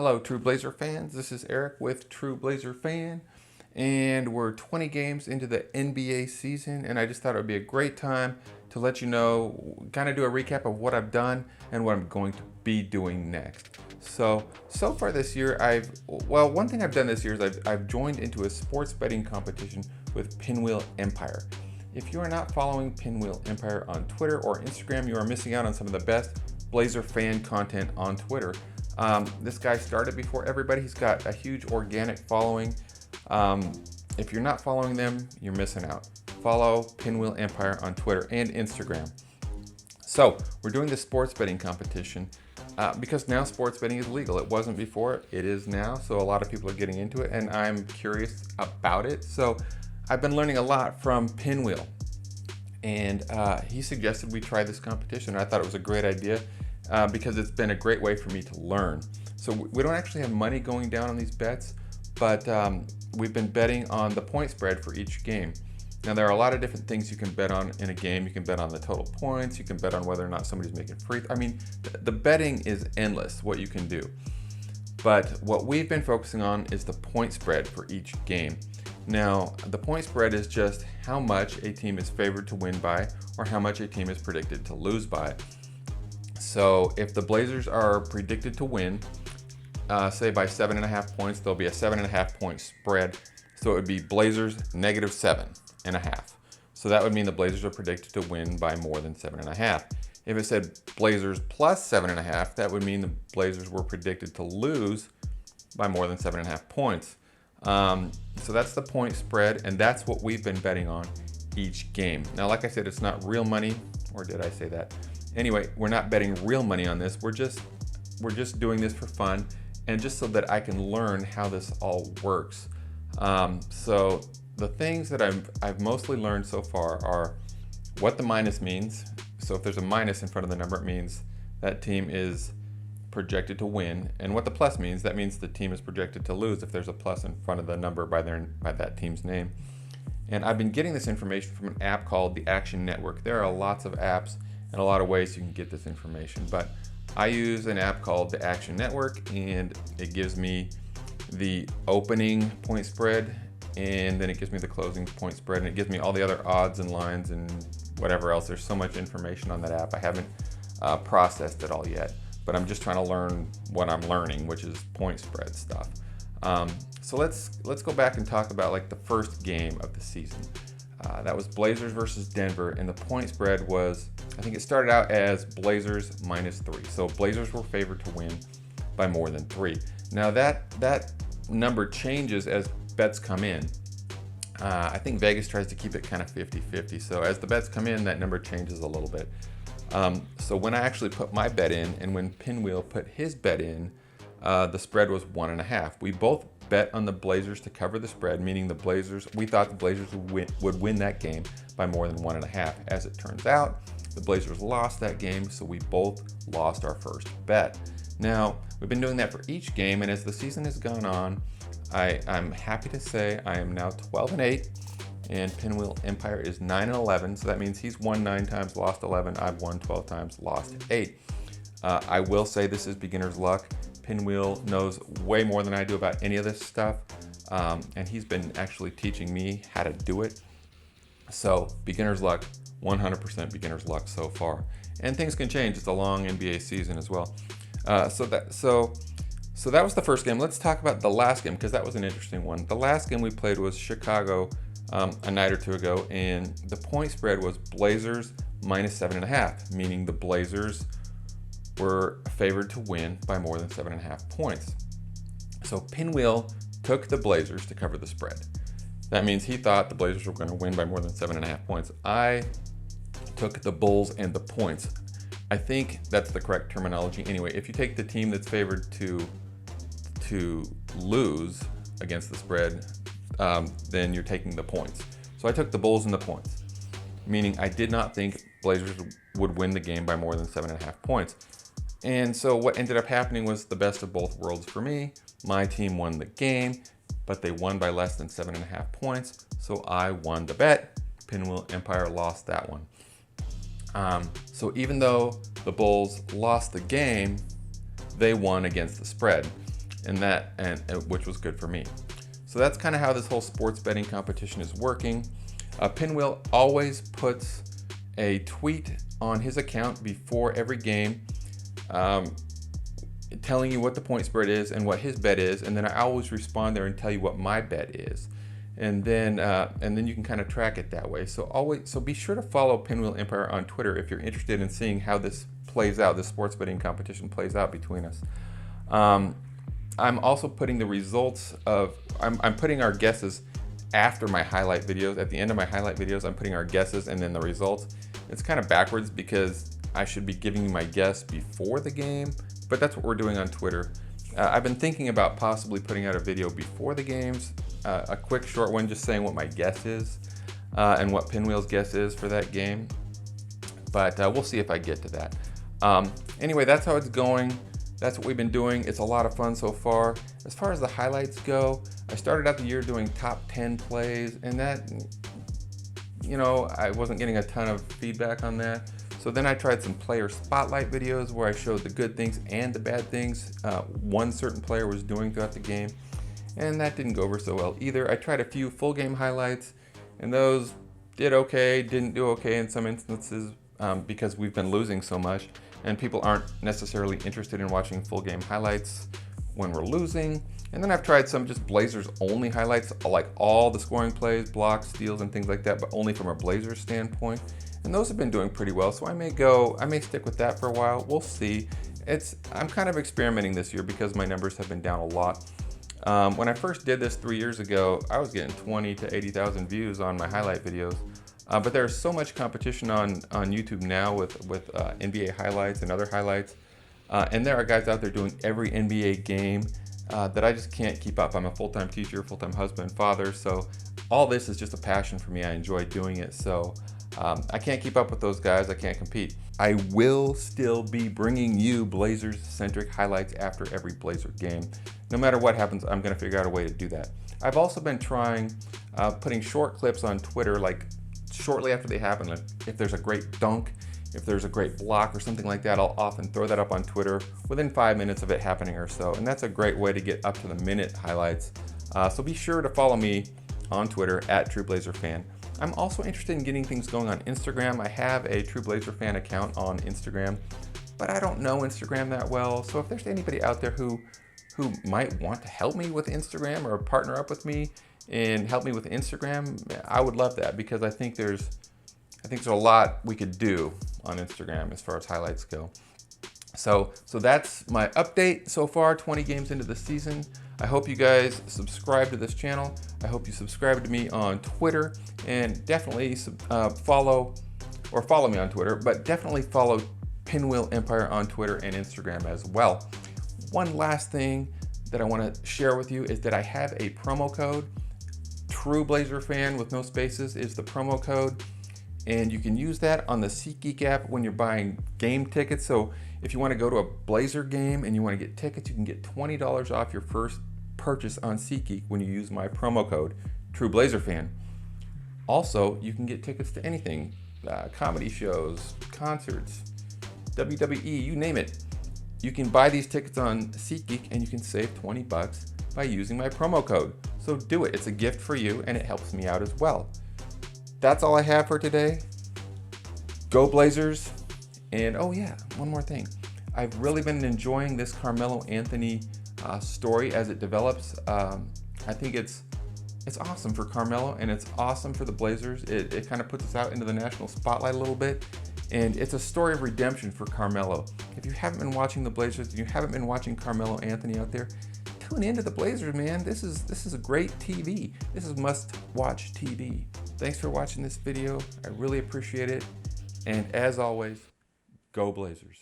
Hello, True Blazer fans. This is Eric with True Blazer Fan, and we're 20 games into the NBA season, and I just thought it would be a great time to let you know, kind of do a recap of what I've done and what I'm going to be doing next. So far this year, one thing I've done this year is I've joined into a sports betting competition with Pinwheel Empire. If you are not following Pinwheel Empire on Twitter or Instagram, you are missing out on some of the best Blazer fan content on Twitter. This guy started before everybody. He's got a huge organic following. If you're not following them, you're missing out. Follow Pinwheel Empire on Twitter and Instagram. So we're doing this sports betting competition because now sports betting is legal. It wasn't before, it is now. So a lot of people are getting into it, and I'm curious about it. So I've been learning a lot from Pinwheel, and he suggested we try this competition. I thought it was a great idea. Because it's been a great way for me to learn. So we don't actually have money going down on these bets, but we've been betting on the point spread for each game. Now there are a lot of different things you can bet on in a game. You can bet on the total points, you can bet on whether or not somebody's making free. I mean, the betting is endless what you can do. But what we've been focusing on is the point spread for each game. Now, the point spread is just how much a team is favored to win by or how much a team is predicted to lose by. So if the Blazers are predicted to win, say by 7.5 points, there'll be a 7.5 point spread. So it would be Blazers negative 7.5. So that would mean the Blazers are predicted to win by more than 7.5. If it said Blazers plus 7.5, that would mean the Blazers were predicted to lose by more than 7.5 points. So that's the point spread, and that's what we've been betting on each game. Now, like I said, it's not real money, or did I say that? Anyway, we're not betting real money on this. We're just doing this for fun and just so that I can learn how this all works. So the things that I've mostly learned so far are what the minus means. So if there's a minus in front of the number, it means that team is projected to win. And what the plus means, that means the team is projected to lose if there's a plus in front of the number by that team's name. And I've been getting this information from an app called the Action Network. There are lots of apps and a lot of ways you can get this information, but I use an app called the Action Network, and it gives me the opening point spread, and then it gives me the closing point spread, and it gives me all the other odds and lines and whatever else. There's so much information on that app. I haven't processed it all yet, but I'm just trying to learn what I'm learning, which is point spread stuff. So let's go back and talk about like the first game of the season. That was Blazers versus Denver, and the point spread was, I think it started out as Blazers -3. So Blazers were favored to win by more than 3. Now that number changes as bets come in. I think Vegas tries to keep it kind of 50-50. So as the bets come in, that number changes a little bit. So when I actually put my bet in and when Pinwheel put his bet in, the spread was 1.5. We both bet on the Blazers to cover the spread, meaning we thought the Blazers would win that game by more than 1.5. As it turns out, the Blazers lost that game, so we both lost our first bet. Now, we've been doing that for each game, and as the season has gone on, I'm happy to say I am now 12-8, and Pinwheel Empire is 9-11, so that means he's won 9 times, lost 11. I've won 12 times, lost 8. I will say this is beginner's luck. Pinwheel knows way more than I do about any of this stuff, and he's been actually teaching me how to do it. So beginner's luck, 100% beginner's luck so far. And things can change. It's a long NBA season as well. So that was the first game. Let's talk about the last game because that was an interesting one. The last game we played was Chicago a night or two ago, and the point spread was Blazers -7.5, meaning the Blazers were favored to win by more than 7.5 points. So Pinwheel took the Blazers to cover the spread. That means he thought the Blazers were going to win by more than 7.5 points. I took the Bulls and the points. I think that's the correct terminology. Anyway, if you take the team that's favored to lose against the spread, then you're taking the points. So I took the Bulls and the points, meaning I did not think Blazers would win the game by more than 7.5 points. And so what ended up happening was the best of both worlds for me. My team won the game, but they won by less than 7.5 points. So I won the bet. Pinwheel Empire lost that one. So even though the Bulls lost the game, they won against the spread. and which was good for me. So that's kind of how this whole sports betting competition is working. Pinwheel always puts a tweet on his account before every game, telling you what the point spread is and what his bet is, and then I always respond there and tell you what my bet is, and then you can kind of track it that way. So be sure to follow Pinwheel Empire on Twitter if you're interested in seeing how this plays out, this sports betting competition plays out between us. I'm also putting the results of I'm putting our guesses after my highlight videos. At the end of my highlight videos, I'm putting our guesses and then the results. It's kind of backwards because I should be giving you my guess before the game, but that's what we're doing on Twitter. I've been thinking about possibly putting out a video before the games, a quick short one just saying what my guess is and what Pinwheel's guess is for that game, but we'll see if I get to that. Anyway, that's how it's going. That's what we've been doing. It's a lot of fun so far. As far as the highlights go, I started out the year doing top 10 plays, and that, I wasn't getting a ton of feedback on that. So then I tried some player spotlight videos where I showed the good things and the bad things one certain player was doing throughout the game, and that didn't go over so well either. I tried a few full game highlights, and those did okay, didn't do okay in some instances because we've been losing so much, and people aren't necessarily interested in watching full game highlights when we're losing. And then I've tried some just Blazers only highlights, like all the scoring plays, blocks, steals, and things like that, but only from a Blazers standpoint. And those have been doing pretty well, so I may stick with that for a while. We'll see. I'm kind of experimenting this year because my numbers have been down a lot. When I first did this 3 years ago, I was getting 20 to 80,000 views on my highlight videos. But there's so much competition on YouTube now with NBA highlights and other highlights. And there are guys out there doing every NBA game that I just can't keep up. I'm a full-time teacher, full-time husband, father, so all this is just a passion for me. I enjoy doing it, so I can't keep up with those guys. I can't compete. I will still be bringing you Blazers-centric highlights after every Blazer game. No matter what happens, I'm going to figure out a way to do that. I've also been trying putting short clips on Twitter, like shortly after they happen. Like if there's a great dunk, if there's a great block or something like that, I'll often throw that up on Twitter within 5 minutes of it happening or so. And that's a great way to get up to the minute highlights. So be sure to follow me on Twitter at TrueBlazerFan. I'm also interested in getting things going on Instagram. I have a True Blazer Fan account on Instagram, but I don't know Instagram that well. So if there's anybody out there who might want to help me with Instagram or partner up with me and help me with Instagram, I would love that, because I think there's a lot we could do on Instagram as far as highlights go. So that's my update so far, 20 games into the season. I hope you guys subscribe to this channel. I hope you subscribe to me on Twitter, and definitely follow me on Twitter, but definitely follow Pinwheel Empire on Twitter and Instagram as well. One last thing that I want to share with you is that I have a promo code. True Blazer Fan with no spaces is the promo code, and you can use that on the SeatGeek app when you're buying game tickets. So if you want to go to a Blazer game and you want to get tickets, you can get $20 off your first purchase on SeatGeek when you use my promo code True Blazer Fan. Also, you can get tickets to anything, comedy shows, concerts, WWE, you name it. You can buy these tickets on SeatGeek and you can save $20 by using my promo code. So do it. It's a gift for you and it helps me out as well. That's all I have for today. Go Blazers. And oh yeah, one more thing. I've really been enjoying this Carmelo Anthony story as it develops. I think it's awesome for Carmelo and it's awesome for the Blazers. It kind of puts us out into the national spotlight a little bit. And it's a story of redemption for Carmelo. If you haven't been watching the Blazers, if you haven't been watching Carmelo Anthony out there, tune into the Blazers, man. This is a great TV. This is must-watch TV. Thanks for watching this video. I really appreciate it. And as always, go Blazers.